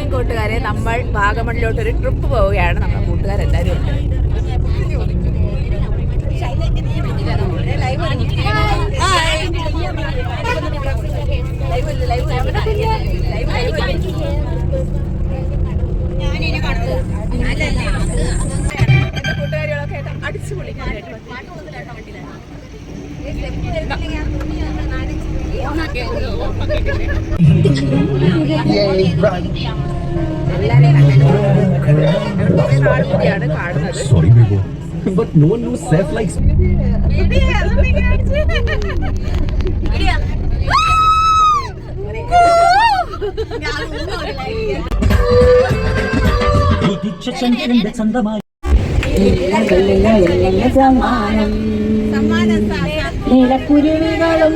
Morning കൂട്ടുകാരെ. നമ്മൾ വാഗമണിലോട്ടൊരു trip പോവുകയാണ്. നമ്മുടെ കൂട്ടുകാരെല്ലാവരും ഉണ്ട്. കൂട്ടുകാരികളൊക്കെ അടിച്ചു പൊളിക്കാനായിട്ട് Sorry, Bibo, but no one knows Seth likes. നീലക്കുരുവികളും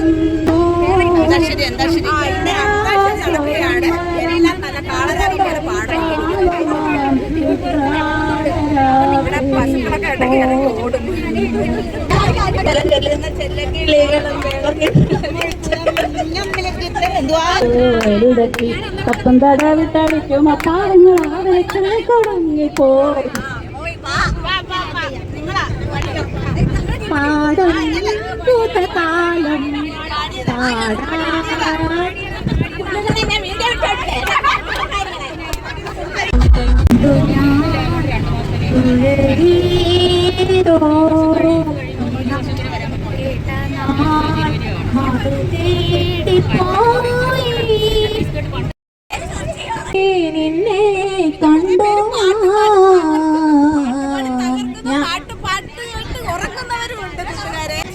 കപ്പം തടവിട്ടടിക്കും അപ്പാടങ്ങൾ തുടങ്ങിപ്പോയി പാടം കൂട്ടത്താലം നിന്നെ കണ്ടോ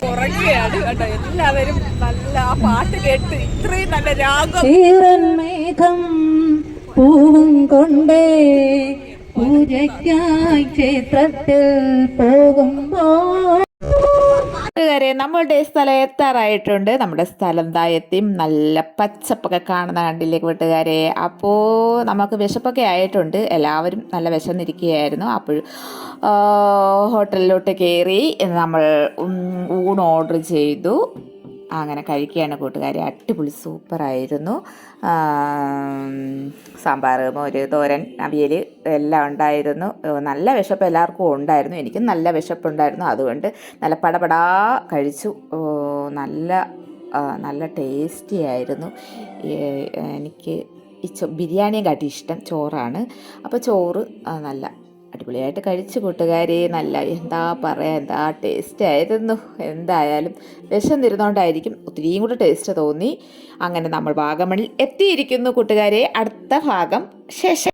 ഉറങ്ങുകയാണ് കേട്ടോ എല്ലാവരും. നല്ല ആ പാട്ട് കേട്ട് ഇത്രയും നല്ല രാഗം. മേഘം പൂവും കൊണ്ടേ പൂജയ്ക്കായി ക്ഷേത്രത്തിൽ പോകുമ്പോൾ കൂട്ടുകാരെ, നമ്മളുടെ സ്ഥലം എത്താറായിട്ടുണ്ട്. നമ്മുടെ സ്ഥലം എത്തിയും നല്ല പച്ചപ്പൊക്കെ കാണുന്ന കണ്ടില്ലേ കൂട്ടുകാരെ. അപ്പോൾ നമുക്ക് വിശപ്പൊക്കെ ആയിട്ടുണ്ട്. എല്ലാവരും നല്ല വിശന്നിരിക്കുകയായിരുന്നു. അപ്പോൾ ഹോട്ടലിലോട്ട് കയറി നമ്മൾ ഊണ് ഓർഡർ ചെയ്തു. അങ്ങനെ കഴിക്കുകയാണ് കൂട്ടുകാരെ. അടിപൊളി സൂപ്പറായിരുന്നു. സാമ്പാർ, മോര്, തോരൻ, അവിയൽ എല്ലാം ഉണ്ടായിരുന്നു. നല്ല വിശപ്പ് എല്ലാവർക്കും ഉണ്ടായിരുന്നു. എനിക്കും നല്ല വിശപ്പുണ്ടായിരുന്നു. അതുകൊണ്ട് നല്ല പടപടാ കഴിച്ചു. നല്ല ടേസ്റ്റി ആയിരുന്നു. എനിക്ക് ഈ ബിരിയാണിയെ കാട്ടി ഇഷ്ടം ചോറാണ്. അപ്പോൾ ചോറ് നല്ല അടിപൊളിയായിട്ട് കഴിച്ചു കൂട്ടുകാരെ. നല്ല എന്താ ടേസ്റ്റ് ആയിരുന്നു. എന്തായാലും വിശന്നിരുന്നോണ്ടായിരിക്കും ഒത്തിരിയും കൂടെ ടേസ്റ്റ് തോന്നി. അങ്ങനെ നമ്മൾ വാഗമണിൽ എത്തിയിരിക്കുന്നു കൂട്ടുകാരെ. അടുത്ത ഭാഗം ശേഷം.